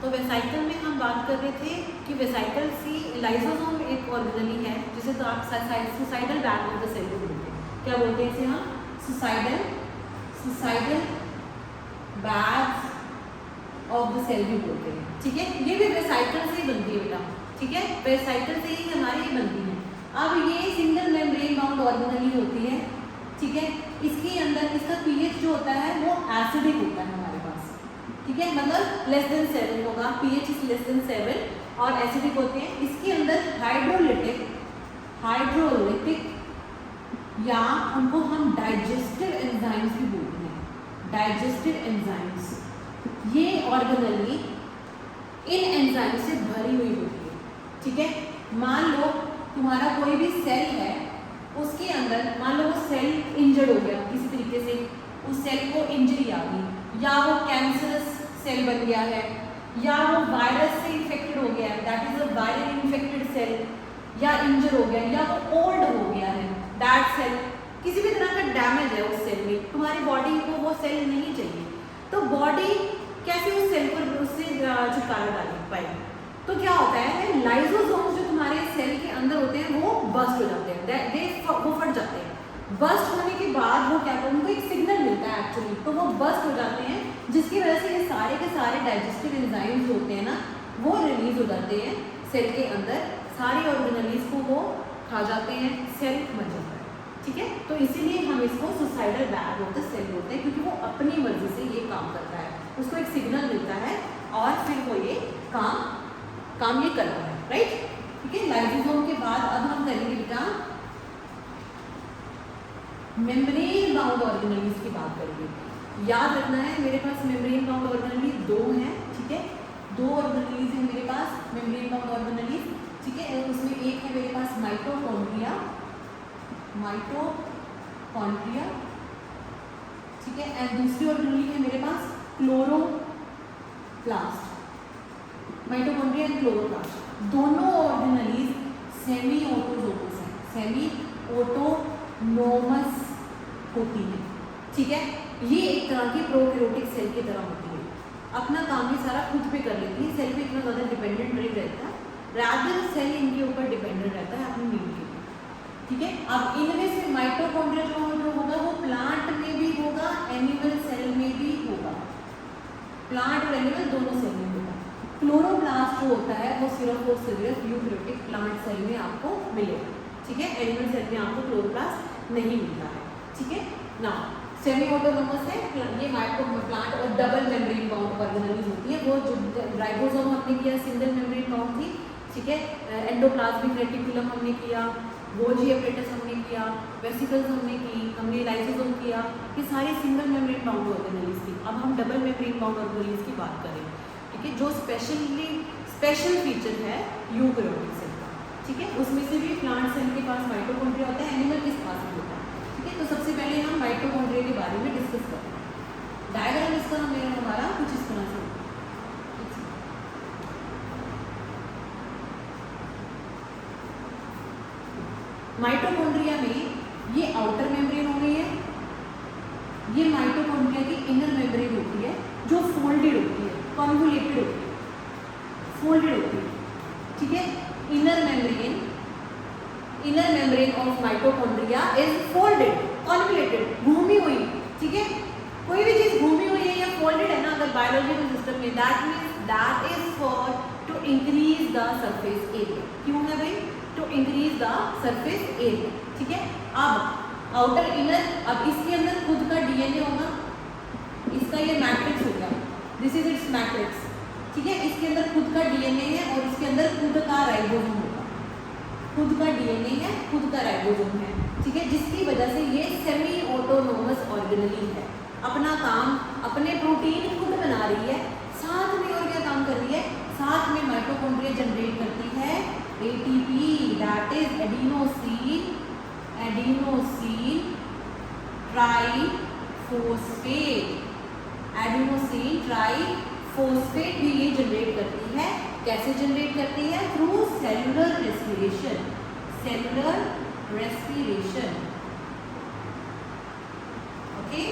तो वेसाइकल में हम बात कर रहे थे कि वेसाइकल सी लाइसोसोम एक ऑर्गेनली है जिसे तो आप suicidal bag of the cell भी बोलते हैं। क्या बोलते हैं इसे हम? Suicidal bag of the cell भी बोलते हैं। ठीक है, ये भी वेसाइकल से ही बनती है बेटा। ठीक है, वेसाइकल से ही हमारी ये बनती है। अब ये सिंगल मेम्ब्रेन बाउंड ऑर्गेनली होती है। ठीक है, इसके अंदर इसका पीएच जो होता है वो एसिडिक होता है हमारे पास। ठीक है, मतलब लेस देन 7 होगा, पीएच इज लेस देन 7 और एसिडिक होते हैं। इसके अंदर हाइड्रोलिटिक या उनको हम डाइजेस्टिव एंजाइम्स भी बोलते हैं। डाइजेस्टिव एंजाइम्स ये ऑर्गेनली इन एंजाइम से भरी हुई होती है। ठीक है, मान लो तुम्हारा कोई भी सेल है, उसके अंदर मान लो वो सेल इंजर्ड हो गया किसी तरीके से, उस सेल को इंजरी आ गई, या वो कैंसरस सेल बन गया है, या वो वायरस से इन्फेक्टेड हो गया है, that is a viral infected cell, या इंजर हो गया, या वो ओल्ड हो गया है, दैट सेल किसी भी तरह का डैमेज है उस सेल में, तुम्हारी बॉडी को वो सेल नहीं चाहिए, तो बॉडी कैसे उस सेल को उससे छुटकारा डाल पाएगी? तो क्या होता है, लाइसोसोम्स जो तुम्हारे सेल के अंदर होते हैं वो बस्ट हो जाते हैं, वो फट जाते हैं। बस्ट होने के बाद वो क्या करते हैं, उनको एक सिग्नल मिलता है एक्चुअली, तो वो बस्ट हो जाते हैं, जिसकी वजह से ये सारे के सारे डाइजेस्टिव एंजाइम्स होते हैं ना, वो रिलीज हो जाते हैं सेल के अंदर, सारी ऑर्गेनलीज को वो खा जाते हैं, सेल मर जाता है। ठीक है, तो इसीलिए हम इसको suicidal bag of the cell बोलते हैं, क्योंकि वो अपनी मर्जी से ये काम करता है, उसको एक सिग्नल मिलता है और फिर वो ये काम ये करता है। राइट, ठीक है। लाइसोसोम के बाद अब हम करेंगे बेटा मेम्ब्रेन बाउंड ऑर्गेनलीज की बात करेंगे। याद रखना है मेरे पास मेम्ब्रेन बाउंड ऑर्गेनली 2 हैं। ठीक है, 2 ऑर्गेनलीज हैं मेरे पास मेम्ब्रेन बाउंड ऑर्गेनलीज। ठीक है, उसमें एक है मेरे पास माइटोकॉन्ड्रिया। ठीक है, एंड दूसरी ऑर्गेनली है मेरे पास क्लोरोप्लास्ट। माइटोकॉन्ड्रिया एंड क्लोरोप्लास्ट दोनों ऑर्गेनलीज सेमी ऑटोनोमस होती है। ठीक है, ये एक तरह की प्रोकैरियोटिक सेल की तरह होती है, अपना काम भी सारा खुद पे कर लेती है, सेल पे इतना ज़्यादा डिपेंडेंट नहीं रहता, रादर सेल इनके ऊपर डिपेंडेंट रहता है अपनी नीड के लिए। ठीक है, अब इनमें से माइटोकॉन्ड्रिया जो होगा वो प्लांट में भी होगा, एनिमल सेल में भी होगा, प्लांट और एनिमल दोनों सेल में होगा। क्लोरोप्लास्ट जो होता है वो सिर्फ और सिर्फ यूकैरियोटिक प्लांट सेल में आपको मिलेगा। ठीक है, एनिमल सेल में आपको क्लोरोप्लास्ट नहीं मिलता है। ठीक है ना, सेमी ऑटोनोमस है ये प्लांट और डबल मेम्ब्रेन बाउंड ऑर्गेनलीज होती है। वो जो राइबोसोम हमने किया सिंगल मेम्ब्रेन बाउंड थी। ठीक है, एंडोप्लाज्मिक रेटिकुलम हमने किया, गोल्गी एपरेटस हमने किया, वेसिकल्स हमने की, हमने लाइसोसोम किया, ये सारी सिंगल मेम्ब्रेन बाउंड ऑर्गेनलीज थी। अब हम डबल मेम्ब्रेन बाउंड ऑर्गेनलीज की बात करें। ठीक है, जो स्पेशल फीचर है यूकैरियोटिक सेल का। ठीक है, उसमें से भी प्लांट सेल के पास माइटोकॉन्ड्रिया होता है, एनिमल के पास भी होता है। ठीक है, तो सबसे पहले हम माइटोकॉन्ड्रिया के बारे में डिस्कस करते हैं। डायग्राम इसका हमारा कुछ इस तरह से, माइटोकॉन्ड्रिया में ये आउटर मेम्ब्रेन हो गई है, ये माइटोकॉन्ड्रिया की इनर मेम्ब्रेन होती है जो फोल्डेड होती है, कॉन्वोल्यूटेड होती है, फोल्डेड होती है। ठीक है, inner membrane of mitochondria is folded, convoluted, घूमी हुई। ठीक है, कोई भी चीज घूमी हुई है या फोल्डेड है ना अगर बायोलॉजिकल सिस्टम में, that means that is for to increase the surface area. क्यों है भाई? To increase the surface area. ठीक है, अब आउटर इनर, अब इसके अंदर खुद का डीएनए होगा, इसका ये मैट्रिक्स हो गया, दिस इज इट्स मैट्रिक्स। ठीक है, इसके अंदर खुद का डीएनए है और इसके अंदर खुद का राइबोसोम होगा, खुद का डीएनए है, खुद का राइबोसोम है। ठीक है, जिसकी वजह से ये सेमी ऑटोनोमस ऑर्गेनली है, अपना काम अपने प्रोटीन खुद बना रही है, साथ में और क्या काम कर रही है, साथ में माइटोकॉन्ड्रिया जनरेट करती है ATP, that is adenosine triphosphate भी ये जनरेट करती है। कैसे जनरेट करती है? Through cellular respiration. ओके,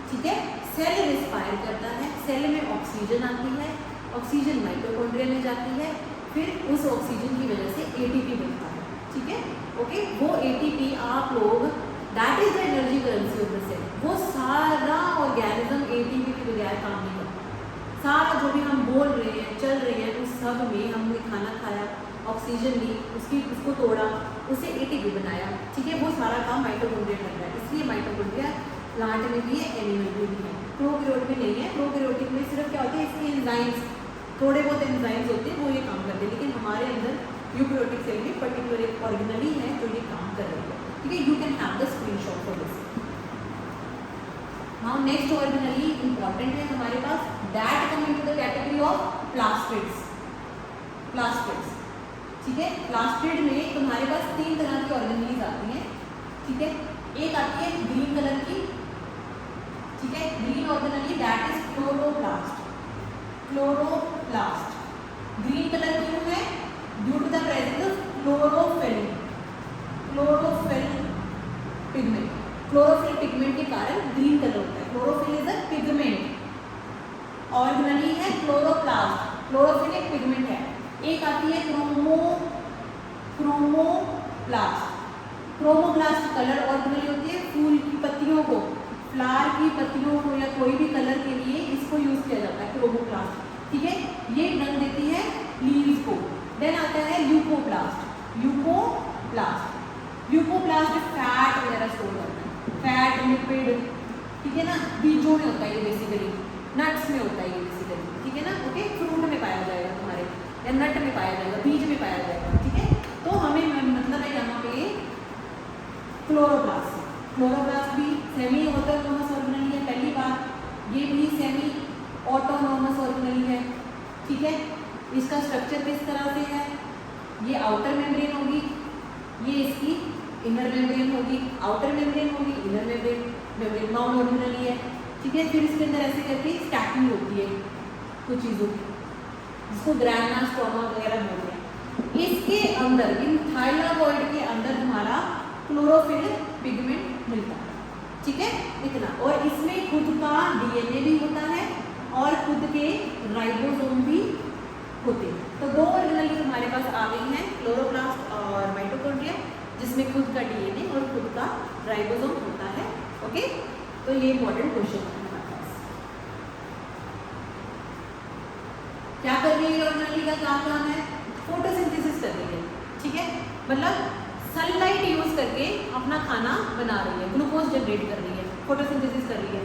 ठीक है, सेल रिस्पायर करता है, सेल में ऑक्सीजन आती है, ऑक्सीजन माइटोकॉन्ड्रिया में जाती है, फिर उस ऑक्सीजन की वजह से एटीपी बनता है, ठीक है, ओके। वो एटीपी आप लोग, that is the energy currency of the cell. वो सारा ऑर्गेनिज्म एटीपी के बगैर काम नहीं करता। सारा जो भी हम बोल रहे हैं, चल रहे हैं, उस सब में हमने खाना खाया, ऑक्सीजन ली, उसको तोड़ा, उसे एटीपी बनाया, ठीक है, वो सारा काम माइटोकॉन्ड्रिया कर रहा है। इसलिए माइटोकॉन्ड्रिया प्लांट में भी है, एनिमल में भी है, प्रोकैरियोट में नहीं है। प्रोकैरियोटिक में सिर्फ क्या होता है, इसके एंजाइम्स, थोड़े बहुत एंजाइम्स होते हैं, वो ये काम करते हैं। लेकिन हमारे अंदर यूकैरियोटिक सेल में पर्टिकुलर एक ऑर्गेनली है जो ये काम कर रही है, ठीक है। You can have the screenshot for this. Now next organelle important है हमारे पास, that come into the category of plastids. Plastids, ठीक है। प्लास्टिड में तुम्हारे पास 3 तरह की ऑर्गेनलीज आती हैं, ठीक है। एक आती है ग्रीन कलर की, ठीक है, green organelle, that is chloroplast. Chloroplast green colour क्यों है? Due to the presence of chlorophyll. Chlorophyll pigment, chlorophyll pigment के कारण ग्रीन कलर होता है। Chlorophyll is a pigment, organelle है क्लोरोप्लास्ट। क्लोरोफिल एक पिगमेंट है। एक आती है क्रोमोप्लास्ट। क्रोमोप्लास्ट कलर ऑर्गेनली होती है फूल की पत्तियों को, फ्लावर की पत्तियों को या कोई भी कलर के लिए इसको यूज किया जाता है, क्रोमोप्लास्ट, ठीक है। ये रंग देती है लीव्स को। देन आता है ल्यूकोप्लास्ट। ल्यूकोप्लास्ट फैट वगैरह स्टोर करता है, फैट, लिपिड, ठीक है ना। बीजों में होता है ये बेसिकली, नट्स में होता है ये बेसिकली, ठीक है ना, ओके। फ्रूट में पाया जाएगा तुम्हारे, या नट में पाया जाएगा, बीज में पाया जाएगा, ठीक है। तो हमें मतलब है यहाँ पे क्लोरोप्लास्ट। क्लोरोप्लास्ट भी सेमी ऑटोनॉमस ऑर्गेनली है, पहली बात। ये भी सेमी ऑटोनॉमस ऑर्गेनली है, ठीक है। इसका स्ट्रक्चर किस तरह से है? ये आउटर मेम्ब्रेन होगी, ये इसकी इनर मेम्ब्रेन होगी, आउटर मेम्ब्रेन होगी, इनर मेम्ब्रेन नॉन ऑर्गेनली है, ठीक है। फिर इसके अंदर ऐसे करके स्टैकिंग होती है कुछ चीज़ों की, जिसको ग्रैनुला स्ट्रोमा वगैरह बोलते हैं। इसके अंदर, इन थाइलाकॉइड के अंदर तुम्हारा क्लोरोफिल पिगमेंट मिलता है, ठीक है, इतना। और इसमें खुद का डीएनए भी होता है और खुद के राइबोसोम भी होते हैं। तो 2 ऑर्गेनली हमारे पास आ गई हैं, क्लोरोप्लास्ट और माइटोकॉन्ड्रिया, जिसमें खुद का डीएनए और खुद का राइबोसोम होता है, ओके। तो ये इंपॉर्टेंट क्वेश्चन है हमारे पास। क्या कर रही है ऑर्गेनली का काम है? फोटोसिंथेसिस कर रही है, ठीक है, मतलब सनलाइट यूज करके अपना खाना बना रही है, ग्लूकोज जनरेट कर रही है, फोटोसिंथेसिस कर रही है,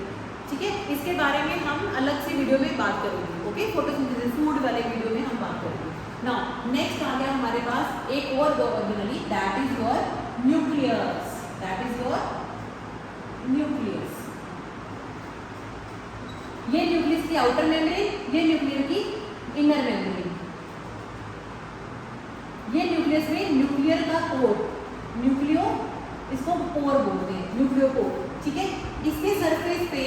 ठीक है। इसके बारे में हम अलग से वीडियो में बात करेंगे, ओके। फोटोसिंथेसिस फूड वाले वीडियो में हम बात करेंगे। नाउ नेक्स्ट आ गया हमारे पास एक और organelle, that is your nucleus. That is your nucleus. ये न्यूक्लियस की आउटर मेम्ब्रेन, ये न्यूक्लियर की इनर मेम्ब्रेन। ये न्यूक्लियस में न्यूक्लियर का कोर, न्यूक्लियो, इसको पोर बोलते हैं, न्यूक्लियोपोर, ठीक है। इसके सरफेस पे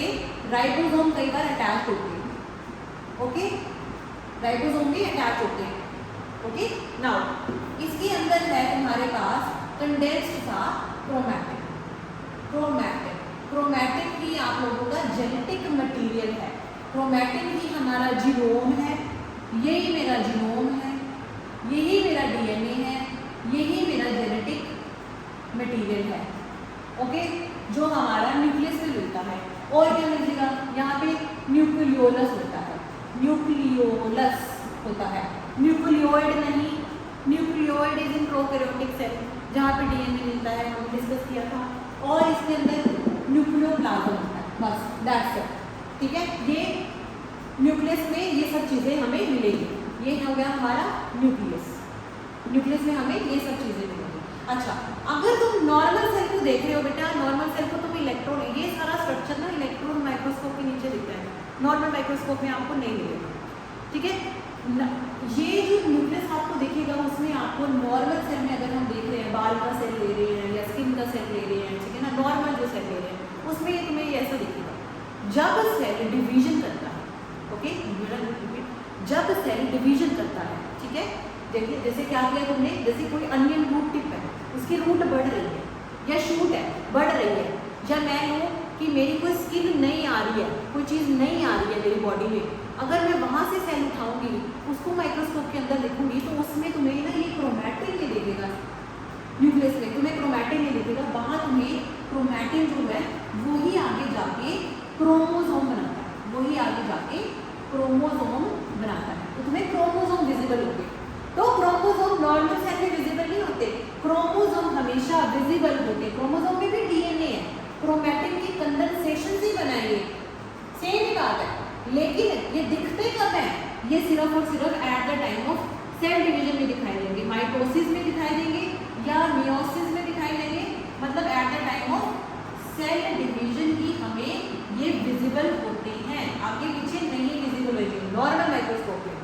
राइबोसोम कई बार अटैच होते हैं, ओके। राइबोसोम भी अटैच होते हैं, ओके। नाउ इसके अंदर है तुम्हारे पास कंडेंस्ड सा क्रोमैटिन। क्रोमैटिन ही आप लोगों का जेनेटिक मटेरियल है। क्रोमैटिन ही हमारा जीनोम है, यही मेरा जीनोम है, यही मेरा डीएनए है, यही मेरा जेनेटिक मटेरियल है, ओके, जो हमारा न्यूक्लियस में मिलता है। और क्या मिलेगा? यहाँ पे न्यूक्लियोलस होता है, न्यूक्लियोलस होता है, न्यूक्लियोइड नहीं। Nucleoid is in prokaryotic cell, जहाँ पे डीएनए मिलता है, हमने डिस्कस किया था। और इसके अंदर न्यूक्लियोप्लाज्म होता है, बस दैट्स इट, ठीक है। ये न्यूक्लियस में ये सब चीज़ें हमें मिलेगी। ये हो गया हमारा न्यूक्लियस। न्यूक्लियस में हमें ये सब चीज़ें मिलेंगी। अच्छा, अगर तुम नॉर्मल सेल को देख रहे हो बेटा, नॉर्मल सेल को तुम इलेक्ट्रॉन, ये सारा स्ट्रक्चर ना इलेक्ट्रॉन माइक्रोस्कोप के नीचे दिखता है, नॉर्मल माइक्रोस्कोप में आपको नहीं मिलेगा, ठीक है। ये जो न्यूक्लियस आपको दिखेगा, उसमें आपको नॉर्मल सेल में अगर हम देख रहे हैं, बाल का सेल ले रहे हैं या स्किन का सेल ले रहे हैं, ठीक है ना, नॉर्मल जो सेल ले रहे हैं, उसमें तुम्हें ये ऐसा दिखेगा। जब सेल डिवीजन करता है, ओके, जब सेल डिवीजन करता है, ठीक है, देखिए जैसे क्या किया तुमने, जैसे कोई अनियन रूट टिप है, उसकी रूट बढ़ रही है या शूट है बढ़ रही है, या मैं लूँ कि मेरी कोई स्किन नहीं आ रही है, कोई चीज़ नहीं आ रही है मेरी बॉडी में, अगर मैं वहाँ से सेल उठाऊंगी उसको माइक्रोस्कोप के अंदर लिखूंगी तो उसमें तुम्हें ना ये क्रोमैटिन नहीं दिखेगा, न्यूक्लियस में तुम्हें क्रोमैटिन नहीं दिखेगा, वहाँ तुम्हें क्रोमैटिन जो है वही आगे जाके क्रोमोसोम बनाता है, वही आगे जाके क्रोमोसोम बनाता है, तो तुम्हें क्रोमोसोम विजिबल होंगे। तो क्रोमोसोम नॉर्मल सेल में विजिबल नहीं होते, क्रोमोसोम हमेशा विजिबल होते। क्रोमोसोम में भी डीएनए है, क्रोमैटिन की कंडेंसेशन से बनाएंगे, सेम ही बात है, लेकिन ये दिखते कब है, ये सिर्फ और सिर्फ at the time of cell division में दिखाई देंगे, माइटोसिस में दिखाई देंगे या मियोसिस में दिखाई देंगे, मतलब at the time of cell division ही हमें ये विजिबल होते हैं, आगे पीछे नहीं विजिबल होते नॉर्मल माइक्रोस्कोप में।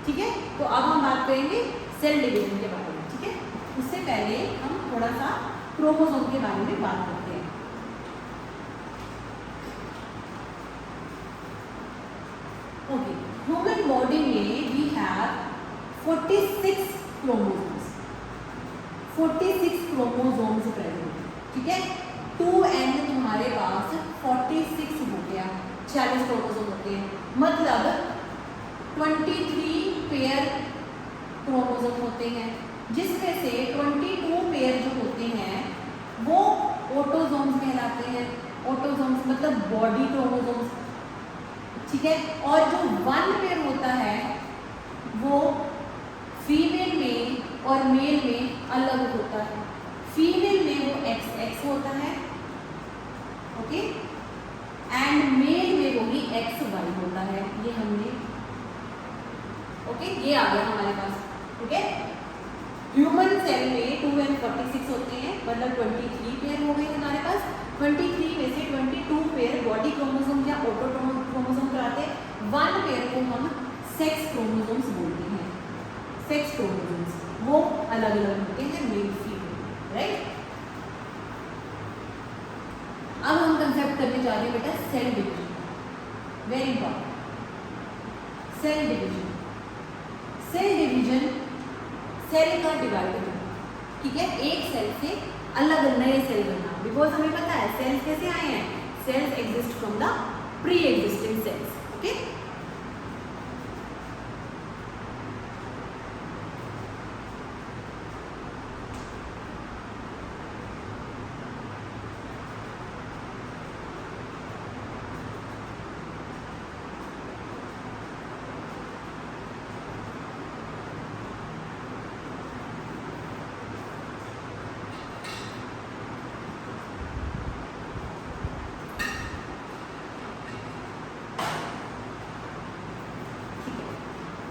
ठीक है, तो अब हम बात करेंगे सेल डिवीजन के बारे में। ठीक है, उससे पहले हम थोड़ा सा क्रोमोसोम के बारे में बात करते हैं। ओके, ह्यूमन बॉडी में we have 46 chromosomes, 46 chromosomes present. ठीक है, 2n तुम्हारे पास 46 हो गया, 46 क्रोमोसोम होते हैं, मतलब 23 पेयर क्रोमोसोम होते हैं, जिसमें से 22 पेयर जो होते हैं वो ऑटोसोम्स कहलाते हैं। ऑटोसोम्स मतलब बॉडी क्रोमोसोम्स। ठीक है, और जो 1 पेयर होता है वो फीमेल में और मेल में अलग होता है। फीमेल में वो XX होता है, ओके, एंड मेल में वो ही XY होता है। ये हमने ओके, ये आ गया हमारे पास। ठीक है, ह्यूमन सेल में 2n 46 होते हैं, मतलब 23 पेयर हो गए हमारे पास। 23 में से 22 पेयर बॉडी क्रोमोसोम या ऑटो क्रोमोसोम कराते हैं, 1 पेयर को हम सेक्स क्रोमोसोम्स बोलते हैं। सेक्स क्रोमोसोम्स वो अलग अलग होते हैं, मेल फीमेल, राइट। अब हम कंसेप्ट करने जा रहे हैं बेटा cell division, very important. Cell division, cell division cell का डिवाइड होना, ठीक है, एक सेल से अलग नए सेल बनना, बिकॉज हमें पता है सेल्स कैसे आए हैं, cells exist from the pre existing cells. Okay,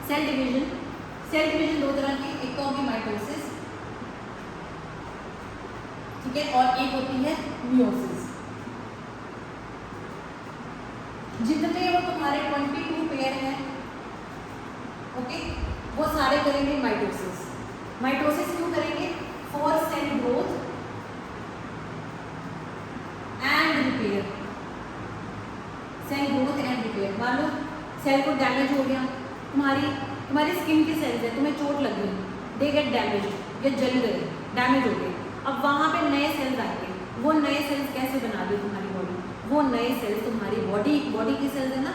cell division, cell division दो तरह की, एक तो होगी माइटोसिस, ठीक है, और एक होती है मियोसिस। जितने वो तुम्हारे 22 पेयर हैं, ओके, वो सारे करेंगे माइटोसिस। माइटोसिस क्यों करेंगे? For cell growth and repair, cell growth and repair. मान लो सेल को डैमेज हो गया, तुम्हारी स्किन के सेल्स है, तुम्हें चोट लग गई, दे गेट डैमेज या जल गए, डैमेज हो गए, अब वहाँ पे नए सेल्स आएंगे। वो नए सेल्स कैसे बना दी तुम्हारी बॉडी? वो नए सेल्स तुम्हारी बॉडी की सेल्स है ना,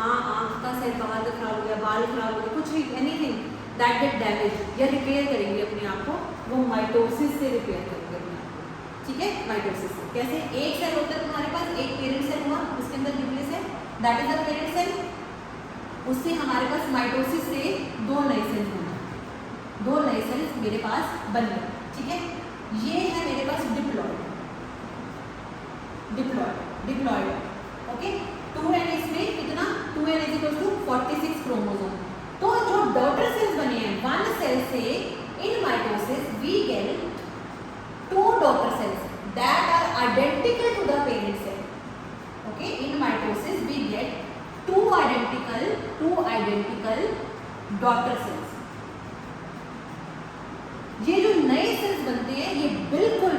आँख का सेल बाहर का खराब हो गया, बाल खराब हो गया, कुछ भी, एनीथिंग दैट गेट डैमेज या रिपेयर करेंगे अपने आप को, वो माइटोसिस से रिपेयर करेंगे अपने आप को। ठीक है, माइटोसिस से कैसे? एक सेल होता है तुम्हारे पास, एक पेरेंट सेल हुआ, उसके अंदर न्यूक्लियस है, that is the parent cell. उससे हमारे पास माइटोसिस से 2 नए सेल्स बने, 2 नए सेल्स मेरे पास बन गए। ठीक है, ये है मेरे पास डिप्लॉइड, ओके। 2n इसमें कितना? 2n is equal to 46 chromosome. तो जो डॉटर सेल्स बने हैं 1 सेल से, in mitosis we get 2 daughter cells that are identical to the parent cell. Okay, in mitosis we get 2 identical daughter cells. ये जो नए सेल्स बनते हैं ये बिल्कुल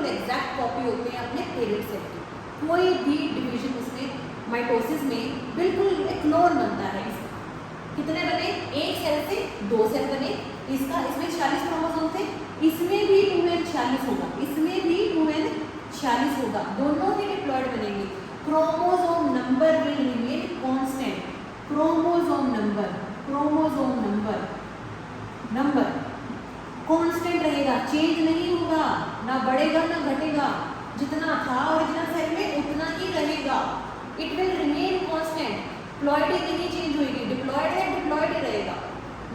एग्जैक्ट कॉपी होते हैं अपने पेरेंट सेल की। कोई भी डिवीजन उसमें माइटोसिस में बिल्कुल क्लोन बनता है। इसका कितने बने? एक सेल से 2 सेल बने। इसमें 46 क्रोमोसोम थे, इसमें भी 2n 46 होगा, इसमें भी 2n 46 होगा, दोनों ही डिप्लॉयड बनेंगे। Chromosome number will remain constant, chromosome number constant रहेगा, चेंज नहीं होगा, ना बढ़ेगा ना घटेगा, जितना था ओरिजिनल सेल में उतना ही रहेगा। It will remain constant, diploid नहीं चेंज होगी, डिप्लॉयड है डिप्लॉयड ही रहेगा,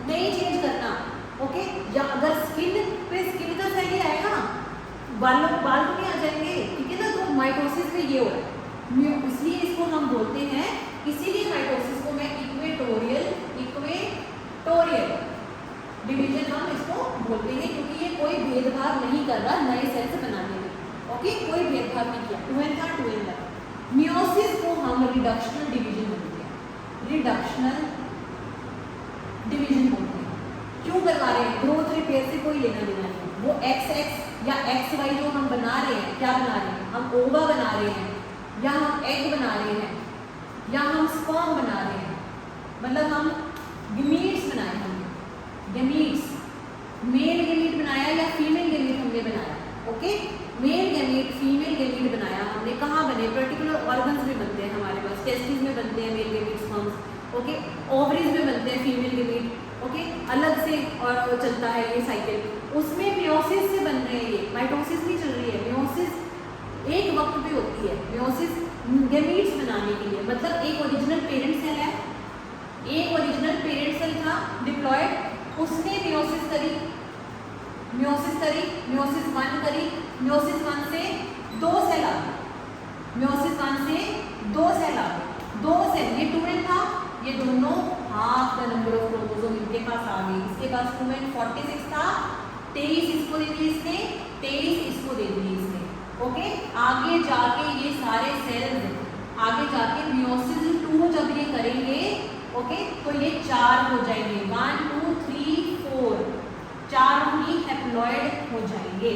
नहीं चेंज करना। ओके, या अगर स्किन पे स्किन का सेल ही आएगा ना, बाल तो नहीं आ जाएंगे, ठीक है ना। तो माइटोसिस में ये हो रहा है, इसलिए इसको हम बोलते हैं, इसीलिए माइटोसिस को मैं इक्वेटोरियल डिवीजन हम इसको बोलते हैं, क्योंकि ये कोई भेदभाव नहीं कर रहा नए सेल्स बनाने में। ओके, कोई भेदभाव नहीं किया, 2n था 2n लगा। मियोसिस को हम रिडक्शनल डिवीजन बोलते हैं, रिडक्शनल डिवीजन बोलते हैं। क्यों करवा रहे हैं? ग्रोथ रिपेयर से कोई लेना देना नहीं, वो XX या XY जो हम बना रहे हैं, क्या बना रहे हैं? हम ओवा बना रहे हैं, या हम एग बना रहे हैं, या हम स्पर्म बना रहे हैं, मतलब हम गमीट्स बनाए, हमने गमीट्स, मेल गमीट बनाया या फीमेल गमीट हमने बनाया। Okay, male gamete female gamete बनाया हमने, कहाँ बने? पर्टिकुलर ऑर्गन्स में बनते हैं हमारे पास, टेस्टिस में बनते हैं male gamete sperms, okay, ovaries में बनते हैं फीमेल गमीट, ओके, अलग से और चलता है ये साइकिल, उसमें मियोसिस से बन रहे हैं ये, माइटोसिस नहीं चल रही है, मियोसिस एक वक्त पे होती है। मियोसिस गमीट्स बनाने के लिए, मतलब एक ओरिजिनल पेरेंट सेल है, एक ओरिजिनल पेरेंट सेल था डिप्लॉयड, उसने मियोसिस करी, मियोसिस 1 करी, मियोसिस 1 से 2 सेल आ गए, मियोसिस 1 से 2 सेल आ गए, 2 सेल, ये 2n था, ये दोनों half the number of chromosome इनके पास आ गई। इसके पास 2n 46 था, 23 इसको दे दिए इसने, 23 इसको दे दिए इसने। ओके, आगे जाके ये सारे सेल्स आगे जाके मियोसिस 2 जब ये करेंगे, ओके, तो ये 4 हो जाएंगे, 1 2 3 4, 4 ही हैप्लॉइड हो जाएंगे।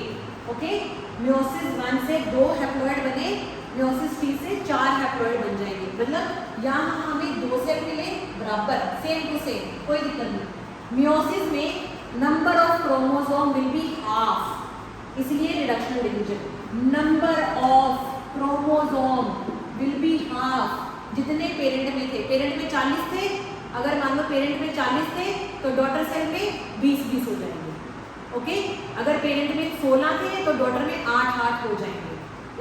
ओके, मियोसिस 1 से 2 हैप्लॉइड बने, मियोसिस 3 से 4 हैप्लॉइड बन जाएंगे, मतलब यहाँ हमें 2 सेल मिले बराबर, सेम टू सेम, कोई दिक्कत नहीं। मियोसिस में number of chromosome will be half, इसलिए reductional division, number of chromosome will be half, जितने पेरेंट में थे, पेरेंट में 40 थे, अगर मान लो पेरेंट में 40 थे तो डॉटर सेल में 20 हो जाएंगे। ओके, अगर पेरेंट में 16 थे तो डॉटर में 8 हो जाएंगे।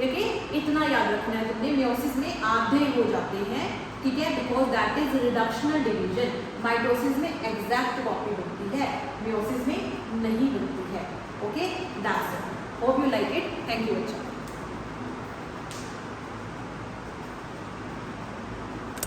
ओके, इतना याद रखना है तुमने, मियोसिस में आधे हो जाते हैं, ठीक है, because that is reductional division. Mitosis में एग्जैक्ट कॉपी बनती है, मियोसिस में नहीं बनती है। Okay, that's it, hope you like it, thank you बच्चा।